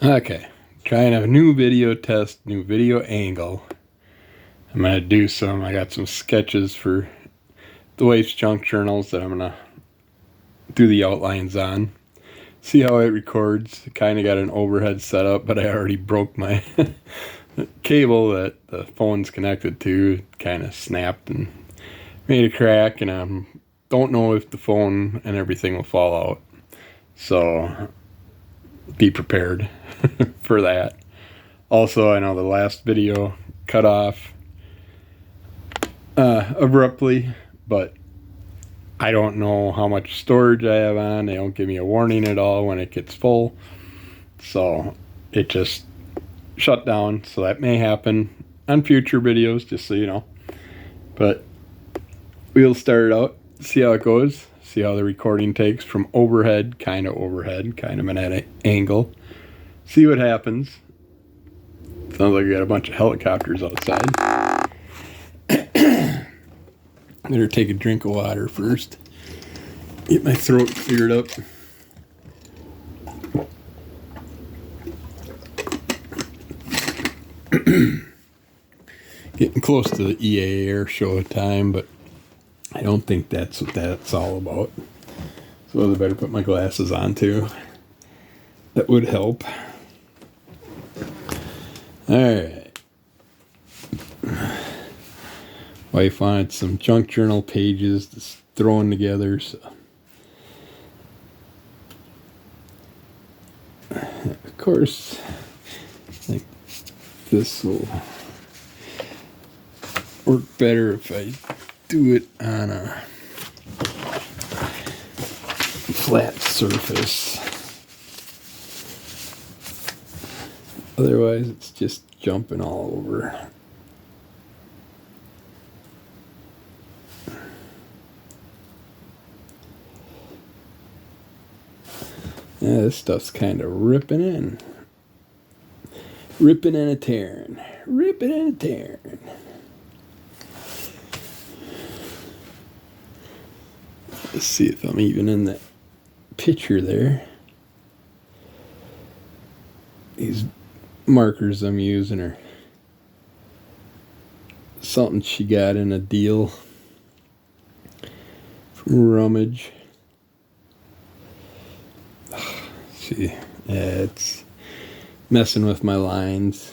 Okay, trying a new video test, new video angle. I'm going to do I got some sketches for the wife's junk journals that I'm going to do the outlines on. See how it records. Kind of got an overhead setup, but I already broke my cable that the phone's connected to. Kind of snapped and made a crack, and I don't know if the phone and everything will fall out. So be prepared for that. Also, I know the last video cut off abruptly, but I don't know how much storage I have on. They don't give me a warning at all when it gets full. So it just shut down. So that may happen on future videos, just so you know. But we'll start it out, see how it goes, see how the recording takes from overhead, kind of an angle. See what happens. Sounds like we got a bunch of helicopters outside. Better take a drink of water first. Get my throat cleared up. Getting close to the EA air show time, but I don't think that's what that's all about. So I better put my glasses on too. That would help. Alright. Wife wanted some junk journal pages just thrown together, so of course I think this will work better if I do it on a flat surface. Otherwise it's just jumping all over. Yeah, this stuff's kind of ripping and a tearing. Ripping and a tearing. Let's see if I'm even in that picture there. These markers I'm using are something she got in a deal from Rummage. See, yeah, it's messing with my lines.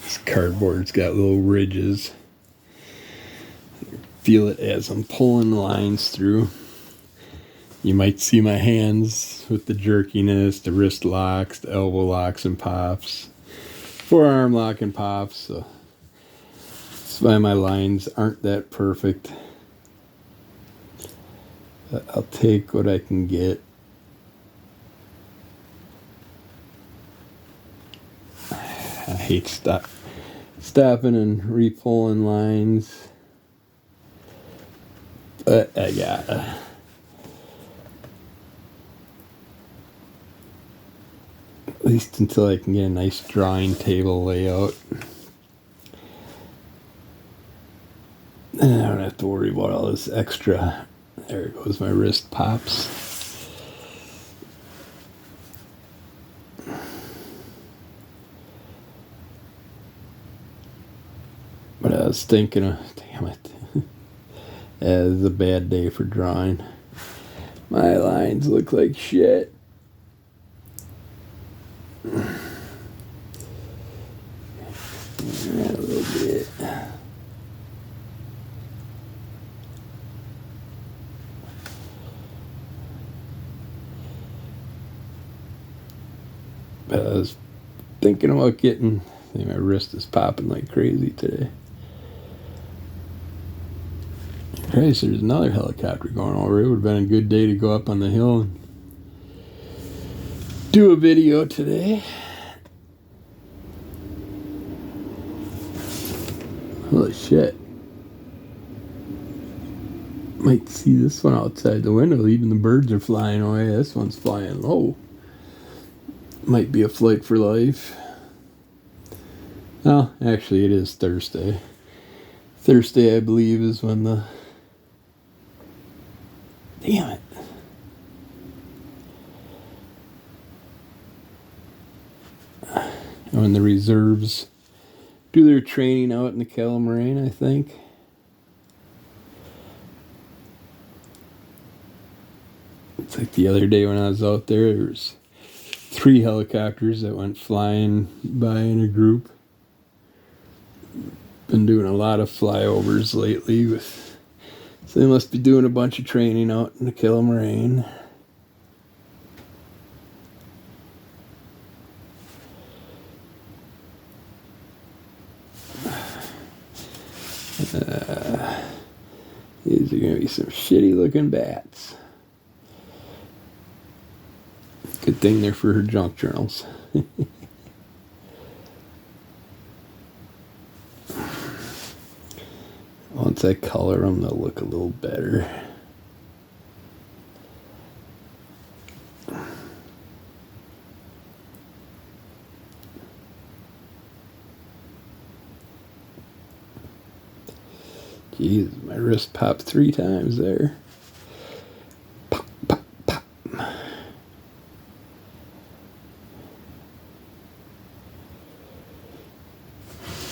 This cardboard's got little ridges. Feel it as I'm pulling lines through. You might see my hands with the jerkiness, the wrist locks, the elbow locks and pops. Forearm lock and pops, so that's why my lines aren't that perfect. But I'll take what I can get. I hate stopping and re-pulling lines, but I gotta. At least until I can get a nice drawing table layout. And I don't have to worry about all this extra. There goes my wrist pops. But I was thinking of, damn it. It's a bad day for drawing. My lines look like shit. A little bit. But I was thinking about getting. I think my wrist is popping like crazy today. Christ, there's another helicopter going over. It would have been a good day to go up on the hill and do a video today. Holy shit. Might see this one outside the window. Even the birds are flying away. This one's flying low. Might be a flight for life. Well, actually it is Thursday. Thursday, I believe, is when the... Damn it. When the reserves do their training out in the Calamarain, I think. It's like the other day when I was out there was 3 helicopters that went flying by in a group. Been doing a lot of flyovers lately so they must be doing a bunch of training out in the Calamarain. These are going to be some shitty looking bats. Good thing they're for her junk journals. Once I color them, they'll look a little better. Jeez, my wrist popped 3 times there. Pop, pop, pop.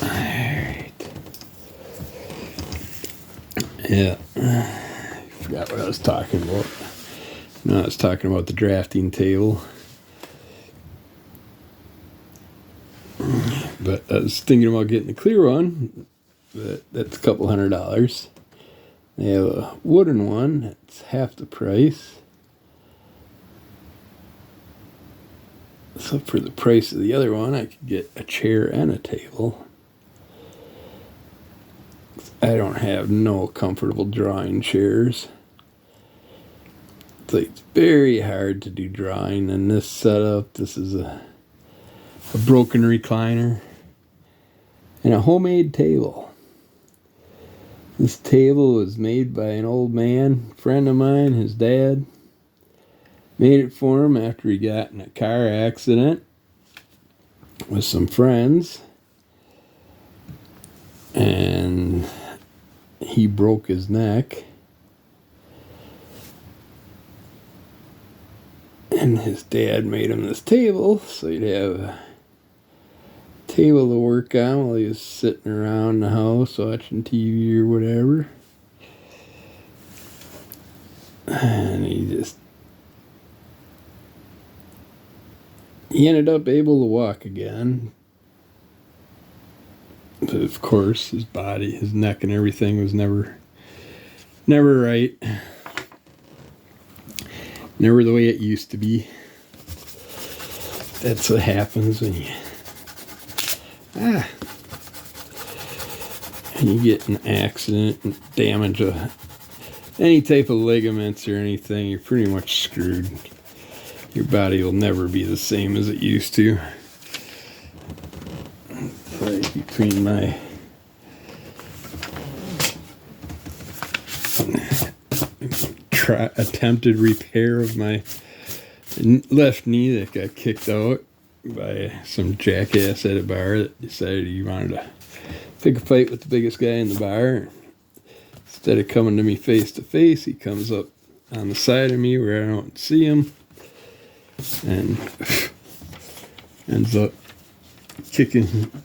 Alright. Yeah. I forgot what I was talking about. No, I was talking about the drafting table. But I was thinking about getting the clear one. But that's a couple $100. They have a wooden one that's half the price. So for the price of the other one, I could get a chair and a table. I don't have no comfortable drawing chairs. It's like it's very hard to do drawing in this setup. This is a broken recliner and a homemade table. This table was made by an old man, friend of mine, his dad. Made it for him after he got in a car accident with some friends. And he broke his neck. And his dad made him this table so he'd have a table to work on while he was sitting around the house watching TV or whatever. And he ended up able to walk again. But of course, his body, his neck and everything was never right. Never the way it used to be. That's what happens when you get in an accident and damage any type of ligaments or anything, you're pretty much screwed. Your body will never be the same as it used to. It's like between my attempted repair of my left knee that got kicked out by some jackass at a bar that decided he wanted to pick a fight with the biggest guy in the bar. Instead of coming to me face to face, he comes up on the side of me where I don't see him and ends up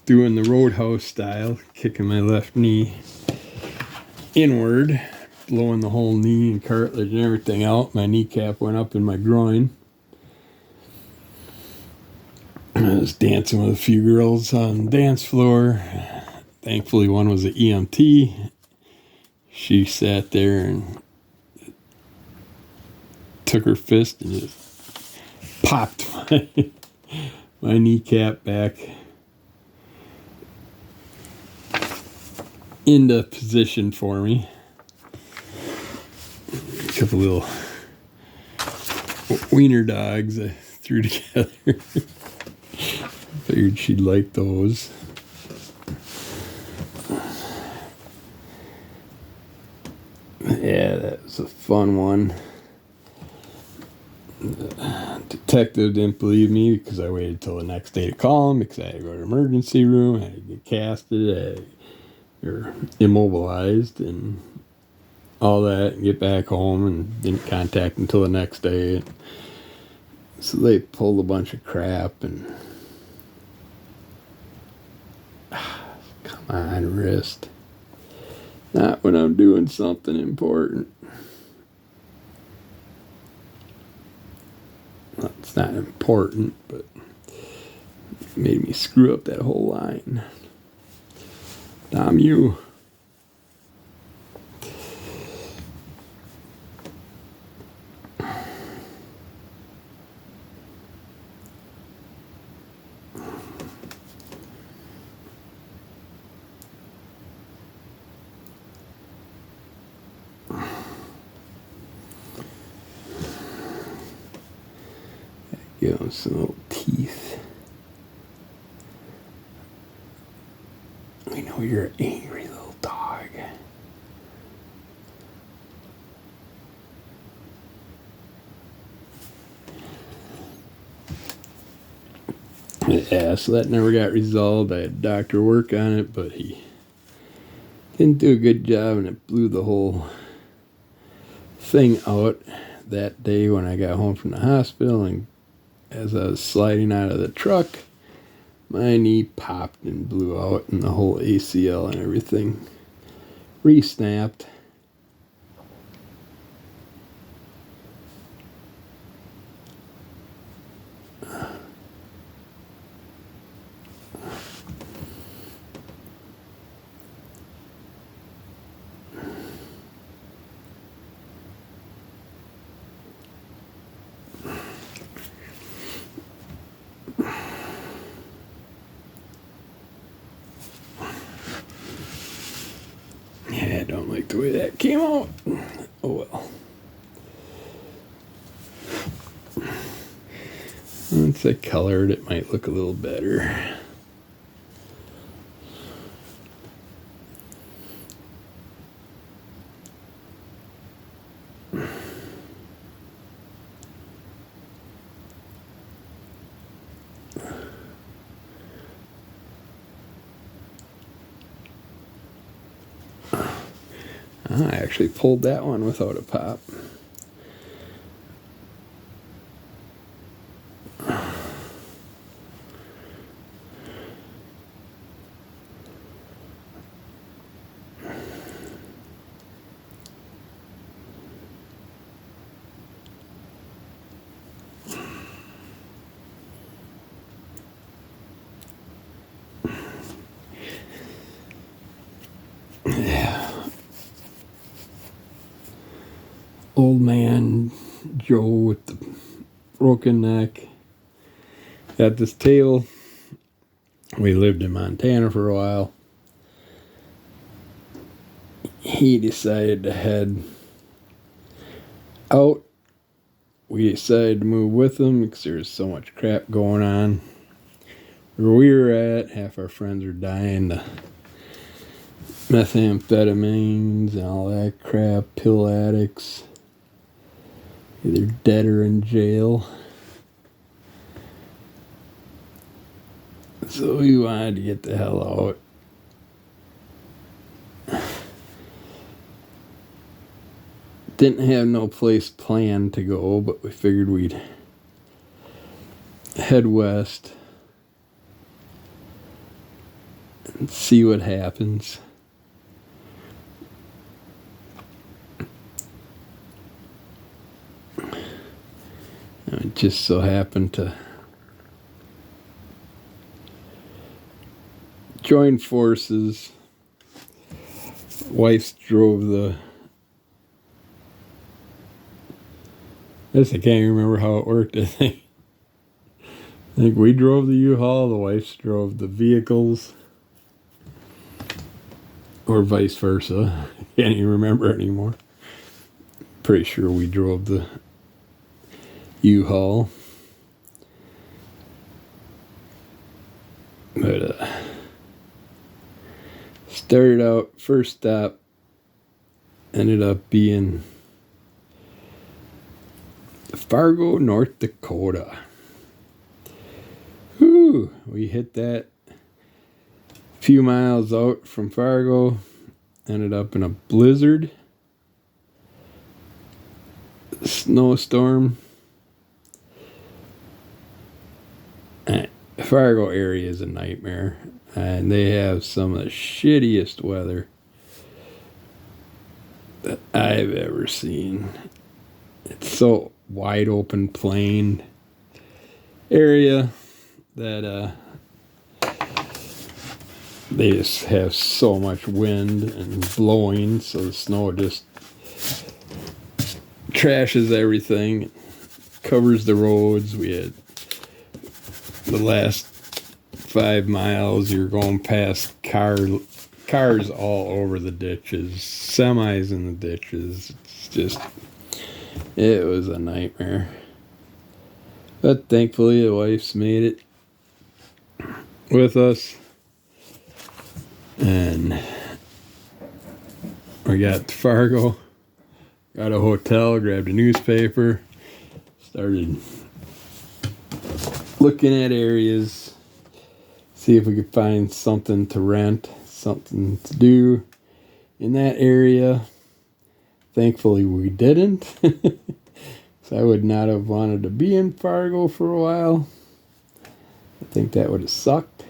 doing the roadhouse style, kicking my left knee inward, blowing the whole knee and cartilage and everything out. My kneecap went up in my groin. I was dancing with a few girls on the dance floor. Thankfully, one was an EMT. She sat there and took her fist and just popped my kneecap back into position for me. A couple little wiener dogs I threw together. Figured she'd like those. Yeah, that was a fun one to detective didn't believe me because I waited till the next day to call him because I had to go to the emergency room, I had to get casted, or immobilized and all that, and get back home, and didn't contact until the next day. So they pulled a bunch of crap, and come on, wrist. Not when I'm doing something important. Well, it's not important, but it made me screw up that whole line. Damn you. Give him some little teeth. I know you're an angry little dog. Yeah, so that never got resolved. I had a doctor work on it, but he didn't do a good job, and it blew the whole thing out that day when I got home from the hospital. And as I was sliding out of the truck, my knee popped and blew out, and the whole ACL and everything re-snapped. Yeah, I don't like the way that came out. Oh well. Once I colored, it might look a little better. I actually pulled that one without a pop. Yeah. Old man Joe with the broken neck. Got this tail. We lived in Montana for a while. He decided to head out. We decided to move with him because there was so much crap going on. Where we were at, half our friends were dying to methamphetamines and all that crap, pill addicts, either dead or in jail. So we wanted to get the hell out. Didn't have no place planned to go, but we figured we'd head west and see what happens. And it just so happened to join forces. Wife drove the... I guess I can't remember how it worked. I think we drove the U-Haul, the wife drove the vehicles. Or vice versa. I can't even remember anymore. Pretty sure we drove the U-Haul. But started out, first stop ended up being Fargo, North Dakota. Whew, we hit that a few miles out from Fargo. Ended up in a blizzard. Snowstorm. Fargo area is a nightmare. And they have some of the shittiest weather that I've ever seen. It's so wide open plain area that they just have so much wind and blowing, so the snow just trashes everything, covers the roads. We had the last 5 miles, you're going past cars all over the ditches, semis in the ditches. It's just, it was a nightmare. But thankfully the wife's made it with us. And we got to Fargo, got a hotel, grabbed a newspaper, started looking at areas, see if we could find something to rent, something to do in that area. Thankfully we didn't. So I would not have wanted to be in Fargo for a while. I think that would have sucked.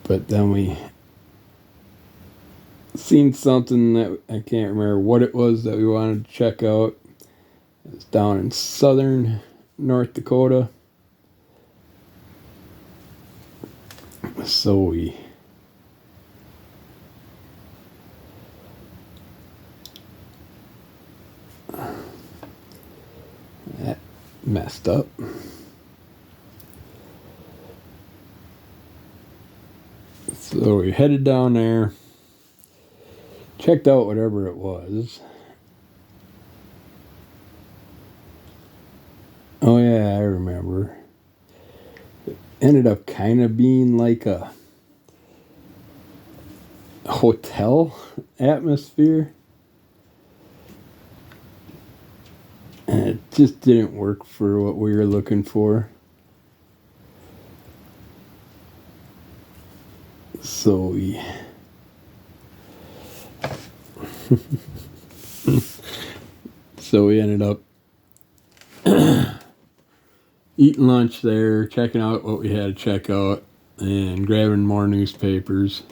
But then we seen something that I can't remember what it was that we wanted to check out. It was down in southern North Dakota. So that messed up. So we headed down there, checked out whatever it was. Oh yeah, I remember. It ended up kind of being like a hotel atmosphere. And it just didn't work for what we were looking for. So we ended up eating lunch there, checking out what we had to check out, and grabbing more newspapers.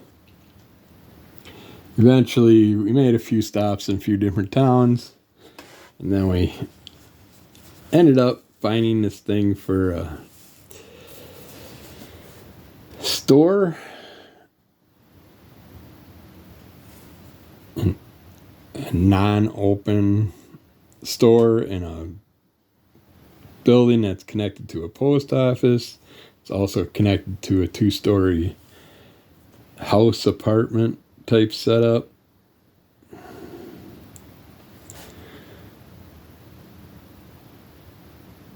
Eventually, we made a few stops in a few different towns, and then we ended up finding this thing for a store. A non-open store in a building that's connected to a post office. It's also connected to a 2-story house apartment type setup.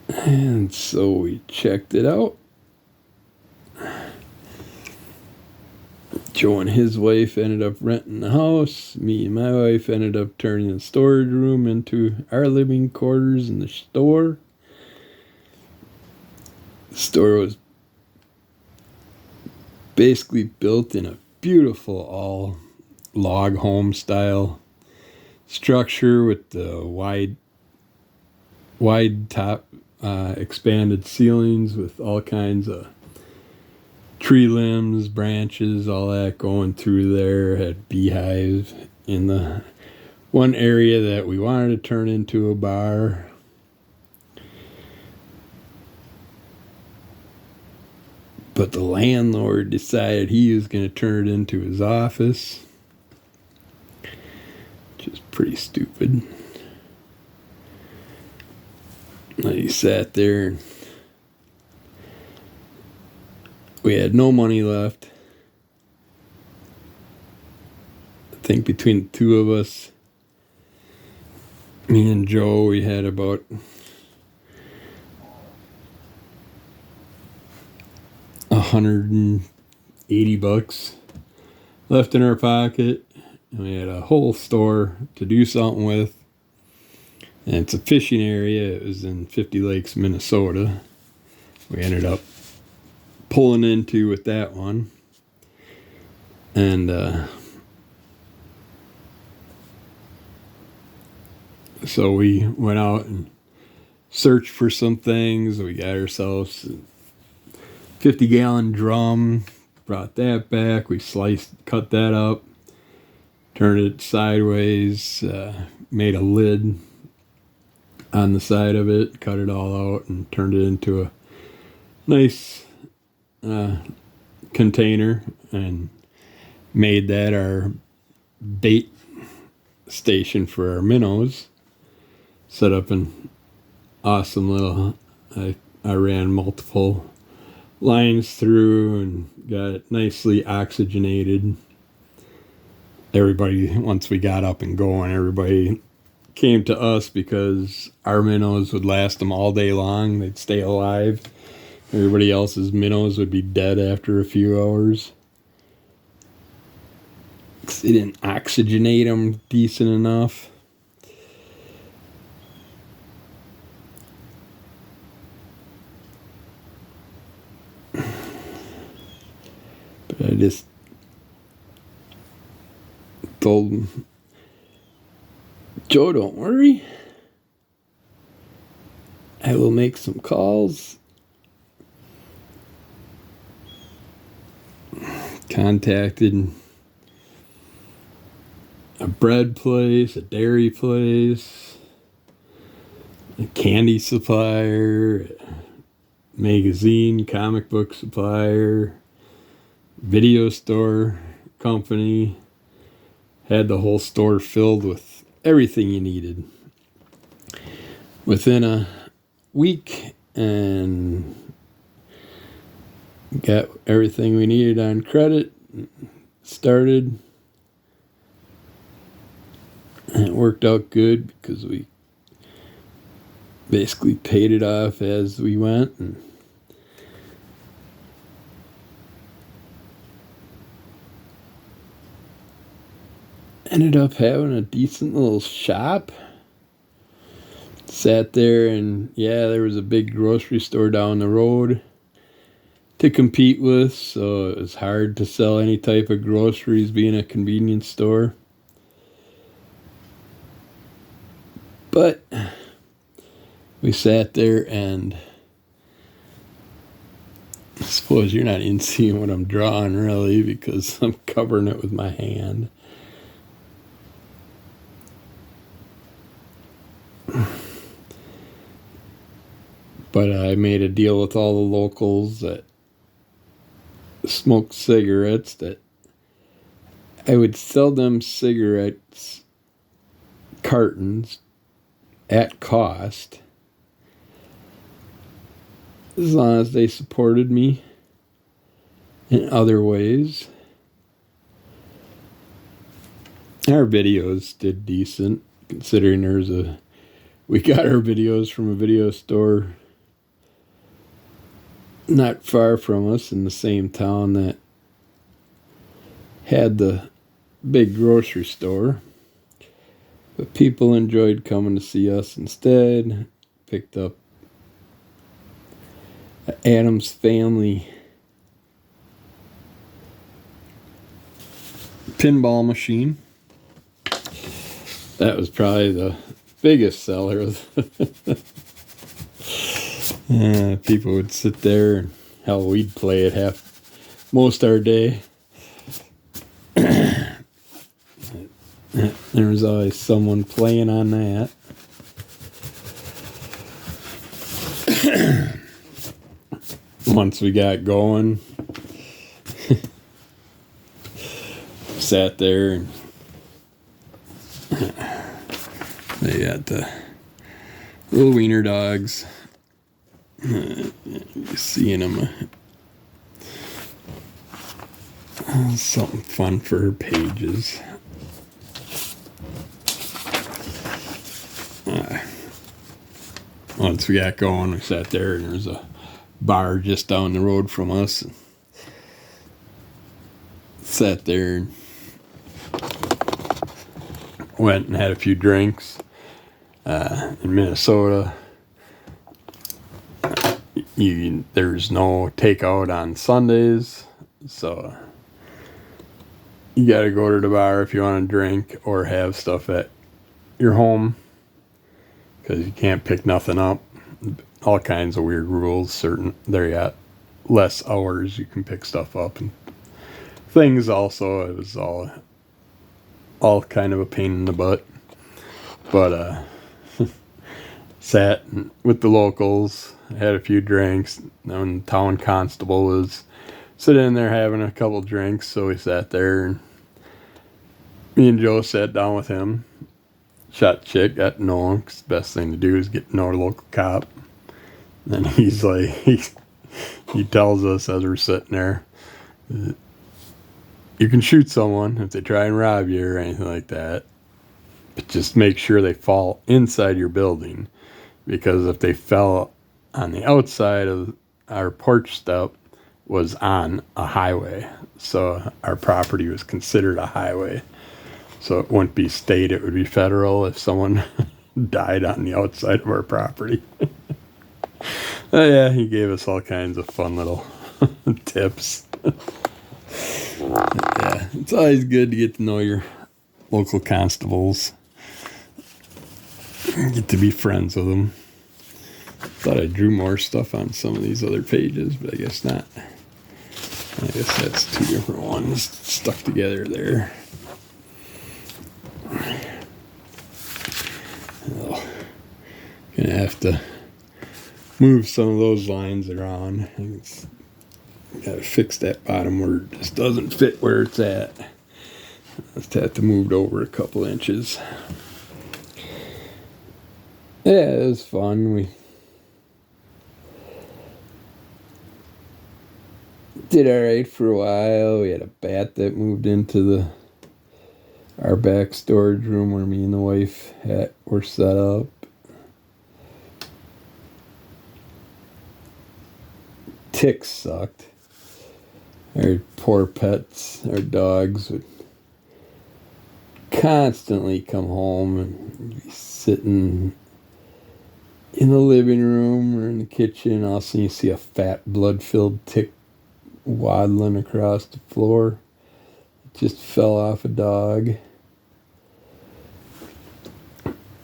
And so we checked it out. Joe and his wife ended up renting the house. Me and my wife ended up turning the storage room into our living quarters in the store. The store was basically built in a beautiful all log home style structure with the wide top expanded ceilings with all kinds of tree limbs, branches, all that going through there. Had beehives in the one area that we wanted to turn into a bar. But the landlord decided he was going to turn it into his office, which is pretty stupid. And he sat there and we had no money left. I think between the two of us, me and Joe, we had about $180 left in our pocket. And we had a whole store to do something with. And it's a fishing area. It was in 50 Lakes, Minnesota. We ended up pulling into with that one. And so we went out and searched for some things. We got ourselves a 50-gallon drum, brought that back. We cut that up, turned it sideways, made a lid on the side of it, cut it all out, and turned it into a nice container, and made that our bait station for our minnows. Set up an awesome little, I ran multiple lines through and got it nicely oxygenated. Everybody, once we got up and going, everybody came to us because our minnows would last them all day long. They'd stay alive. Everybody else's minnows would be dead after a few hours. They didn't oxygenate them decent enough. But I just told him, Joe, don't worry. I will make some calls. Contacted a bread place, a dairy place, a candy supplier, a magazine, comic book supplier, video store company. Had the whole store filled with everything you needed. Within a week, and got everything we needed on credit, started, and it worked out good because we basically paid it off as we went, and ended up having a decent little shop. Sat there, and there was a big grocery store down the road to compete with, so it was hard to sell any type of groceries being a convenience store. But we sat there, and I suppose you're not even seeing what I'm drawing really, because I'm covering it with my hand. But I made a deal with all the locals that smoked cigarettes that I would sell them cigarettes cartons at cost as long as they supported me in other ways. Our videos did decent, considering we got our videos from a video store not far from us in the same town that had the big grocery store. But people enjoyed coming to see us instead. Picked up Adam's Family pinball machine. That was probably the biggest seller. People would sit there, and hell, we'd play it most our day. There was always someone playing on that. Once we got going, sat there, and they got the little wiener dogs. You're seeing them. Something fun for her pages. Once we got going, we sat there, and there was a bar just down the road from us. sat there and went and had a few drinks. In Minnesota, there's no takeout on Sundays, so you gotta go to the bar if you want to drink or have stuff at your home, because you can't pick nothing up. All kinds of weird rules. There you got less hours you can pick stuff up and things. Also, it was all kind of a pain in the butt, but sat with the locals, had a few drinks, and the town constable was sitting in there having a couple drinks, so we sat there, and me and Joe sat down with him, shot shit, got to know him, 'cause the best thing to do is get to know the local cop. And he's like, he tells us as we're sitting there, you can shoot someone if they try and rob you or anything like that, but just make sure they fall inside your building. Because if they fell on the outside of our porch step, was on a highway. So our property was considered a highway. So it wouldn't be state, it would be federal if someone died on the outside of our property. Yeah, he gave us all kinds of fun little tips. Yeah, it's always good to get to know your local constables. Get to be friends with them. Thought I drew more stuff on some of these other pages, but I guess not. I guess that's two different ones stuck together there. Oh, gonna have to move some of those lines around. Gotta fix that bottom where it just doesn't fit where it's at. Just have to move it over a couple inches. Yeah, it was fun. We did alright for a while. We had a bat that moved into our back storage room where me and the wife were set up. Ticks sucked. Our poor pets, our dogs, would constantly come home and be sitting in the living room or in the kitchen. All of a sudden you see a fat blood-filled tick waddling across the floor. It just fell off a dog.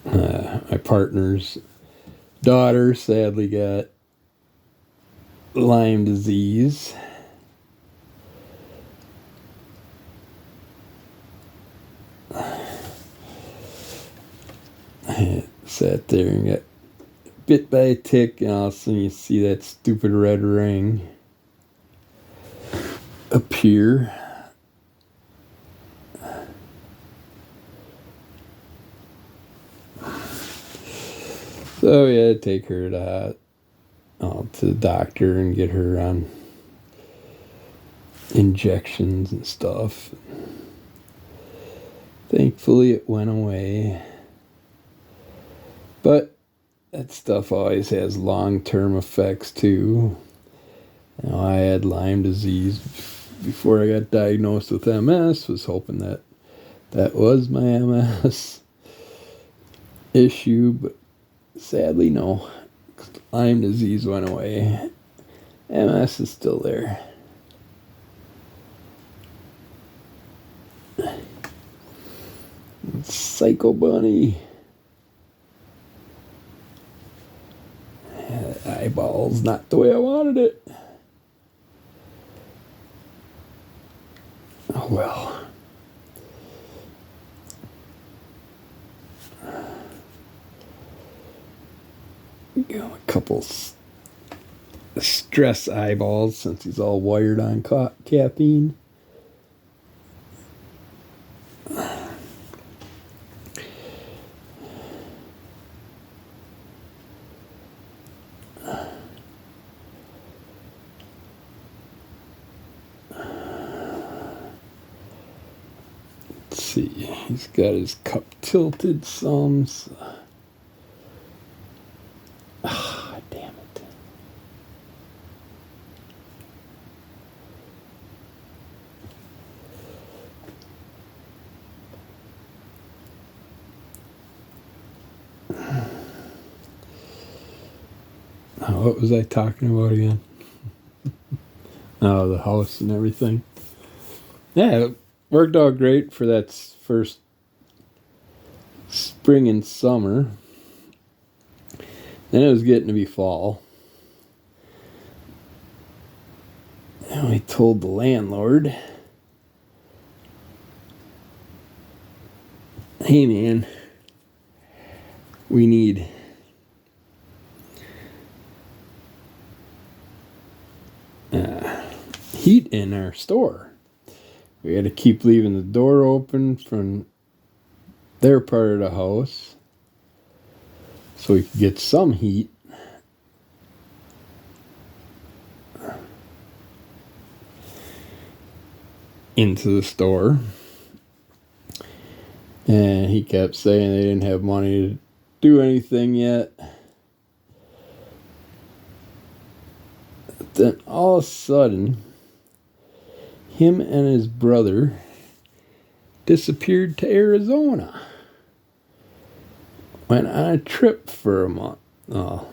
My partner's daughter sadly got Lyme disease. I sat there and got bit by a tick, and all of a sudden you see that stupid red ring appear. So we had to take her to the doctor and get her on injections and stuff. Thankfully it went away. But that stuff always has long-term effects too. You know, I had Lyme disease before I got diagnosed with MS. Was hoping that was my MS issue, but sadly no. Lyme disease went away. MS is still there. Psycho Bunny. Eyeballs not the way I wanted it. Oh well. Give him a couple stress eyeballs since he's all wired on caffeine. Let's see, he's got his cup tilted some. Ah, damn it. What was I talking about again? Oh, the house and everything. Yeah, it worked out great for that first spring and summer. Then it was getting to be fall. And we told the landlord, hey man, we need heat in our store. We had to keep leaving the door open from their part of the house so we could get some heat. Into the store. And he kept saying they didn't have money to do anything yet. Then all of a sudden, him and his brother disappeared to Arizona. Went on a trip for a month. Oh,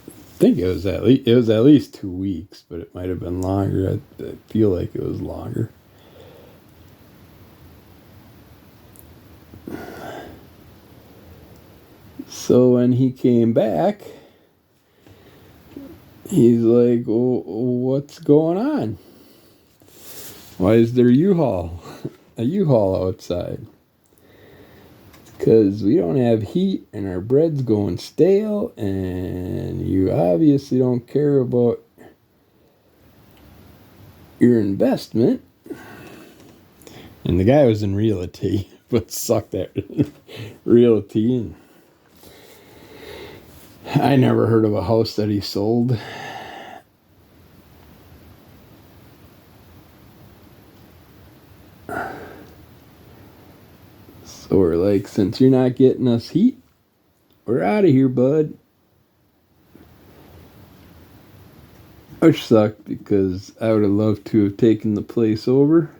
I think it was at least 2 weeks, but it might have been longer. I feel like it was longer. So when he came back, he's like, oh, what's going on? Why is there a U-Haul outside? Because we don't have heat and our bread's going stale and you obviously don't care about your investment. And the guy was in realty, but sucked at realty. And I never heard of a house that he sold. So we're like, since you're not getting us heat, we're out of here, bud. Which sucked because I would have loved to have taken the place over.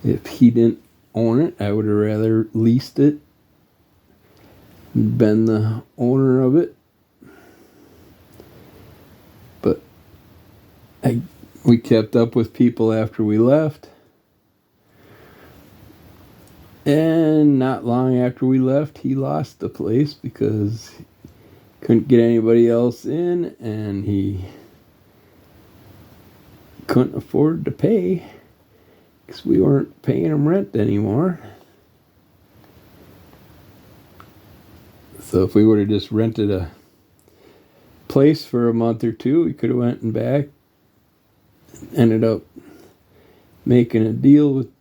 If he didn't own it, I would have rather leased it, been the owner of it. But we kept up with people after we left. And not long after we left, he lost the place because he couldn't get anybody else in and he couldn't afford to pay because we weren't paying him rent anymore. So if we would have just rented a place for a month or two, we could have went and back. Ended up making a deal with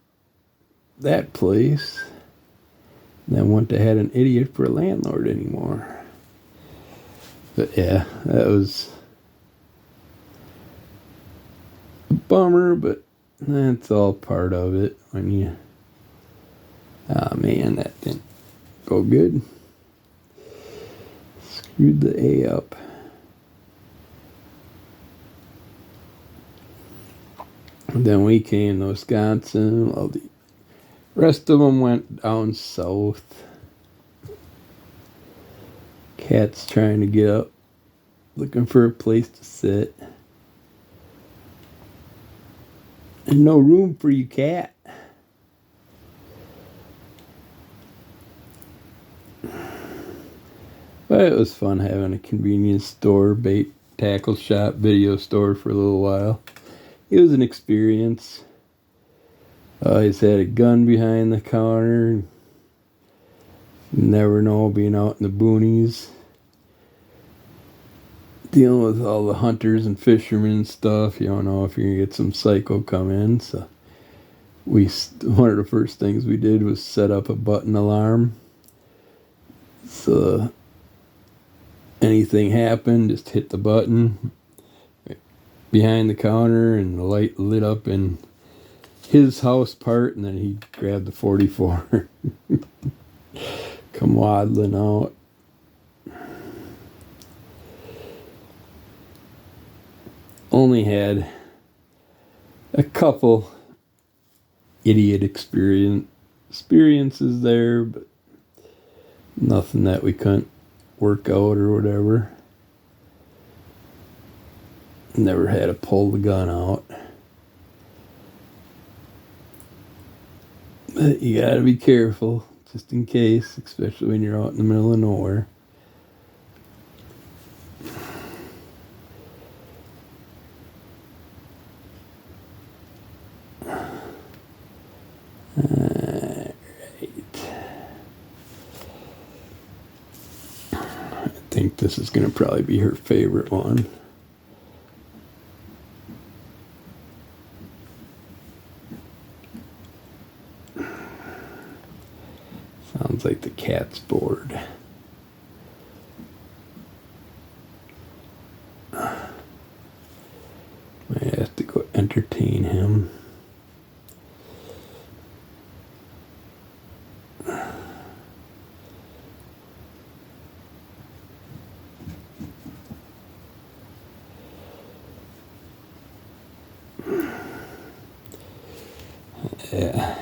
that place. And then wouldn't have had an idiot for a landlord anymore. But yeah, that was a bummer, but that's all part of it. When you, oh man, that didn't go good. Screwed the A up. And then we came to Wisconsin. Well, the rest of them went down south. Cat's trying to get up, looking for a place to sit. And no room for you, cat. But it was fun having a convenience store, bait, tackle shop, video store for a little while. It was an experience. I always had a gun behind the counter. You never know, being out in the boonies, dealing with all the hunters and fishermen and stuff. You don't know if you're going to get some psycho come in. So one of the first things we did was set up a button alarm. So anything happened, just hit the button behind the counter and the light lit up in his house part, and then he grabbed the 44. Come waddling out. Only had a couple idiot experiences there, but nothing that we couldn't work out or whatever. Never had to pull the gun out. But you gotta be careful, just in case, especially when you're out in the middle of nowhere. Alright. I think this is gonna probably be her favorite one. Sounds like the cat's bored. Might have to go entertain him. Yeah.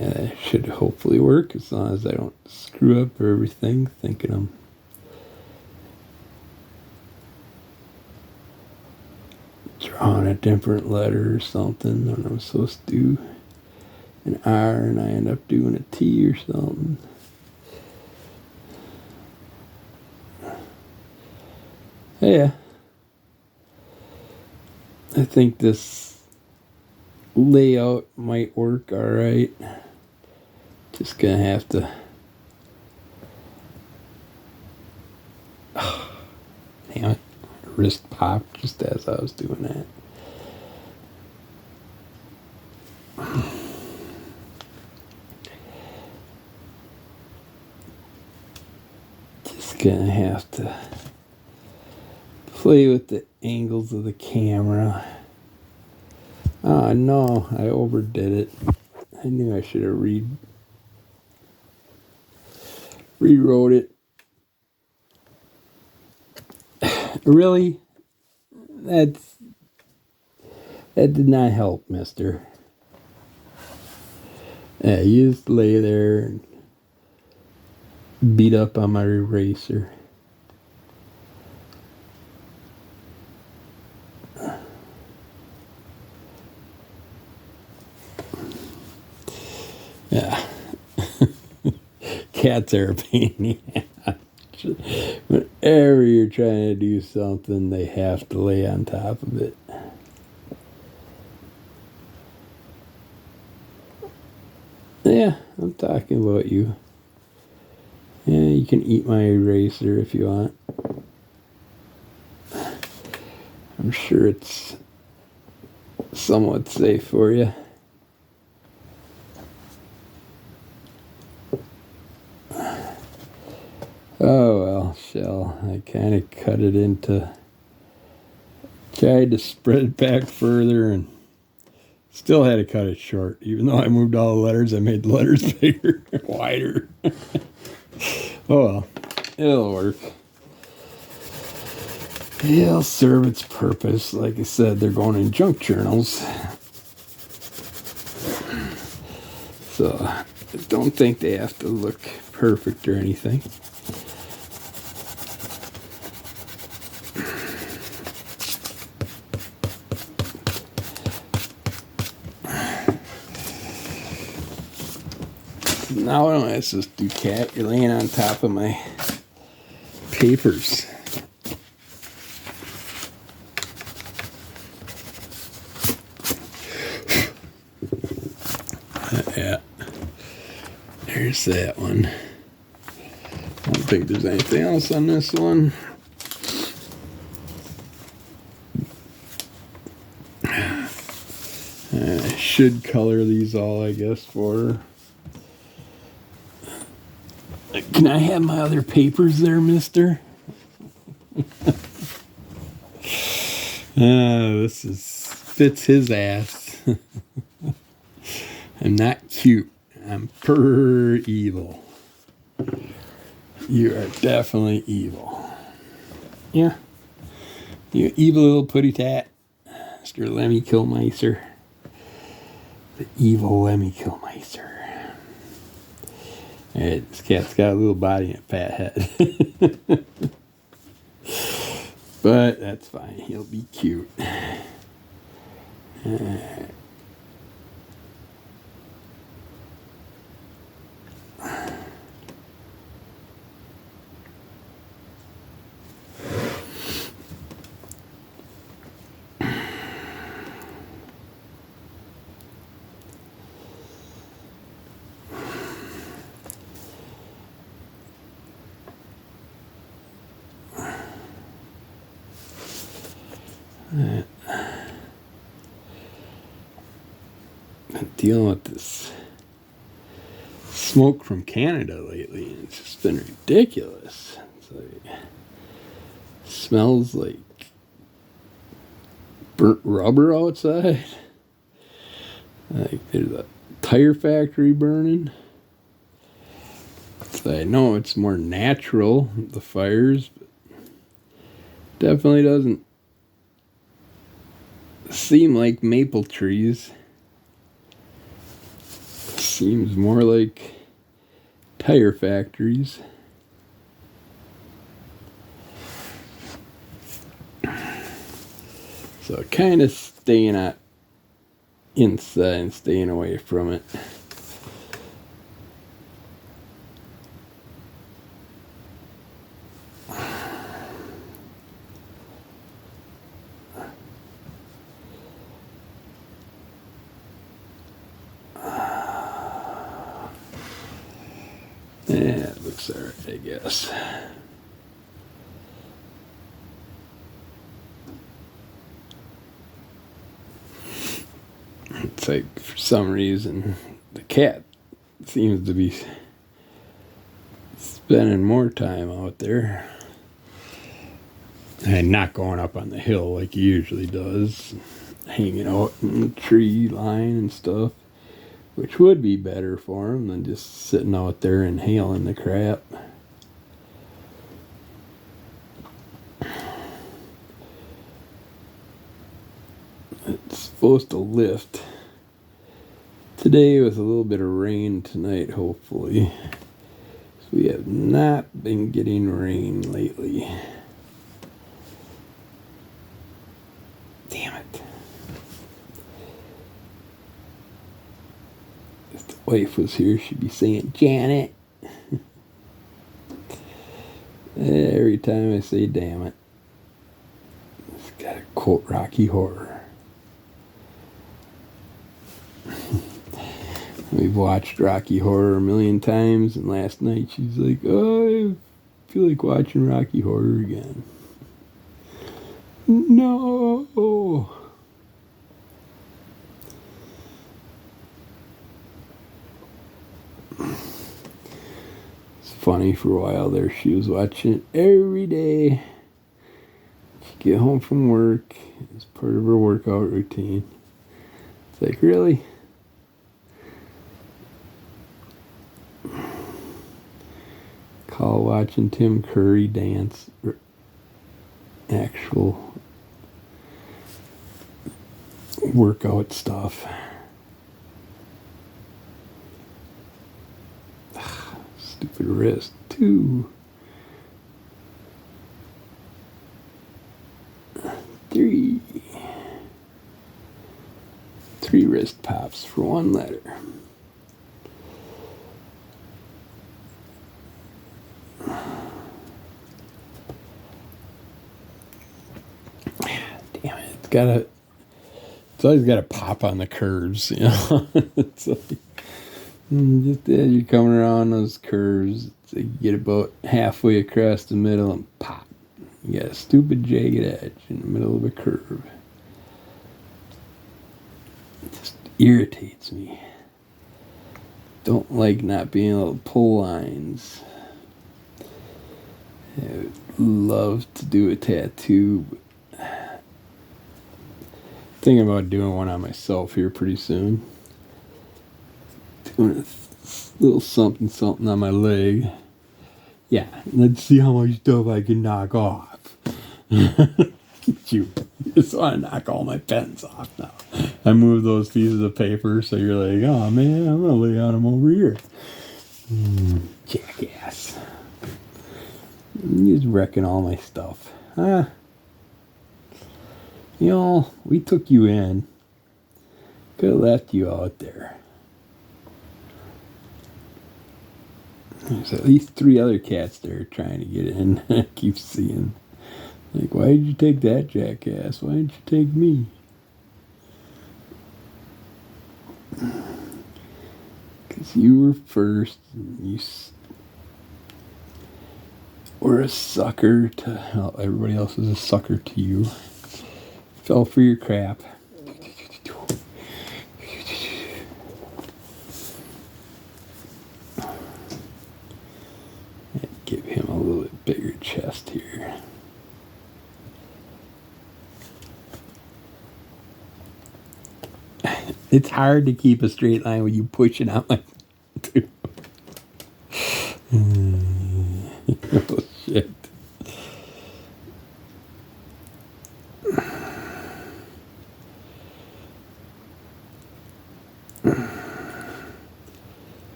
It should hopefully work as long as I don't screw up everything thinking I'm drawing a different letter or something when I'm supposed to do an R and I end up doing a T or something. Yeah. I think this layout might work alright. Just gonna have to... Oh, damn it. Wrist popped just as I was doing that. Just gonna have to play with the angles of the camera. Oh no, I overdid it. I knew I should have rewrote it. Really? That did not help, mister. Yeah, you just lay there and beat up on my eraser. Yeah. Cats are a pain in the ass. Whenever you're trying to do something, they have to lay on top of it. Yeah, I'm talking about you. Yeah, you can eat my eraser if you want. I'm sure it's somewhat safe for you. Oh well, shell. I kind of cut it into... Tried to spread it back further and still had to cut it short. Even though I moved all the letters, I made the letters bigger, wider. Oh well, it'll work. It'll serve its purpose. Like I said, they're going in junk journals. So I don't think they have to look perfect or anything. Now I don't have to do cat. You're laying on top of my papers. Yeah. There's that one. I don't think there's anything else on this one. I should color these all, I guess, for her. Can I have my other papers there, mister? This fits his ass. I'm not cute. I'm purr evil. You are definitely evil. Yeah. You evil little putty tat. Mr. Lemmy Killmeister. The evil Lemmy-Kilmister. Alright, this cat's got a little body and a fat head. But that's fine. He'll be cute. I'm dealing with this smoke from Canada lately, and it's just been ridiculous. It's like, smells like burnt rubber outside. Like there's a tire factory burning. So I know it's more natural, the fires, but definitely doesn't seem like maple trees. Seems more like tire factories. So kind of staying inside and staying away from it. Yeah, it looks alright, I guess. It's like, for some reason, the cat seems to be spending more time out there. And not going up on the hill like he usually does. Hanging out in the tree line and stuff. Which would be better for him than just sitting out there inhaling the crap. It's supposed to lift today with a little bit of rain tonight, hopefully. So we have not been getting rain lately. Damn it. If the wife was here, she'd be saying, Janet. Every time I say damn it, it's got to quote Rocky Horror. We've watched Rocky Horror a million times, and last night she's like, oh, I feel like watching Rocky Horror again. No. It's funny, for a while there, she was watching it every day. She'd get home from work. It's part of her workout routine. It's like, really? Call watching Tim Curry dance actual workout stuff. Stupid wrist, too. 3 wrist pops for 1 letter. Damn it, it's always got to pop on the curves, you know. It's like, just as you're coming around those curves, it's like you get about halfway across the middle and pop. You got a stupid jagged edge in the middle of a curve. It just irritates me. Don't like not being able to pull lines. I would love to do a tattoo, but thinking about doing one on myself here pretty soon. Doing a little something on my leg. Yeah, let's see how much stuff I can knock off. You just want to knock all my pens off now. I moved those pieces of paper, so you're like, oh man, I'm gonna lay on them over here. Jackass. He's wrecking all my stuff. You know, we took you in. Could have left you out there. There's at least 3 other cats there trying to get in. I keep seeing. Like, why did you take that jackass? Why didn't you take me? Because you were first. You were a sucker to... Well, everybody else is a sucker to you. Fell for your crap. Give him a little bit bigger chest here. It's hard to keep a straight line with you pushing out my... Oh, shit.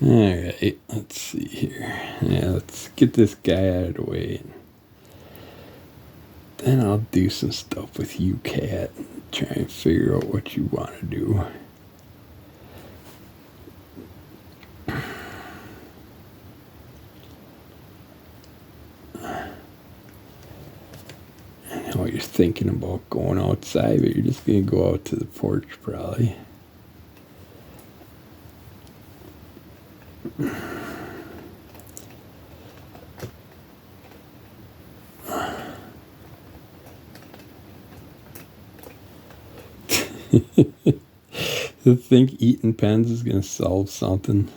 Alright, let's see here. Yeah, let's get this guy out of the way. Then I'll do some stuff with you, cat. Try and figure out what you want to do. I know you're thinking about going outside, but you're just going to go out to the porch probably. To think eating pens is going to solve something.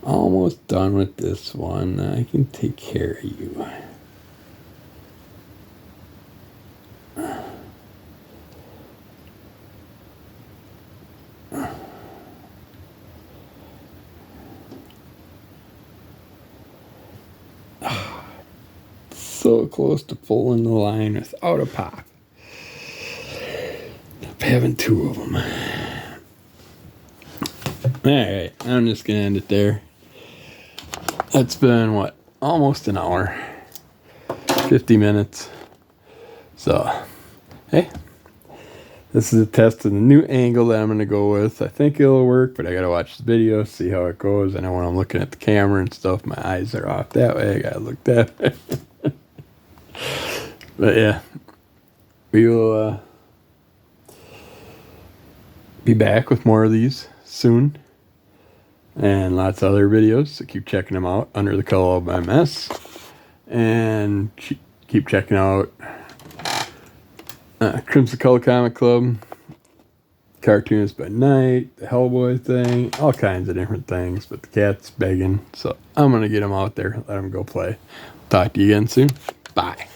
Almost done with this one. I can take care of you. So close to pulling the line without a pop. Having 2 of them. Alright, I'm just gonna end it there. It's been, what, almost an hour. 50 minutes. So, hey, this is a test of the new angle that I'm going to go with. I think it'll work, but I got to watch the video, see how it goes. I know when I'm looking at the camera and stuff, my eyes are off that way. I got to look that way. But yeah, we will be back with more of these soon. And lots of other videos, so keep checking them out under the color of my mess. And keep checking out Crimson Color Comic Club, Cartoons by Night, the Hellboy thing, all kinds of different things. But the cat's begging, so I'm going to get him out there, let him go play. Talk to you again soon. Bye.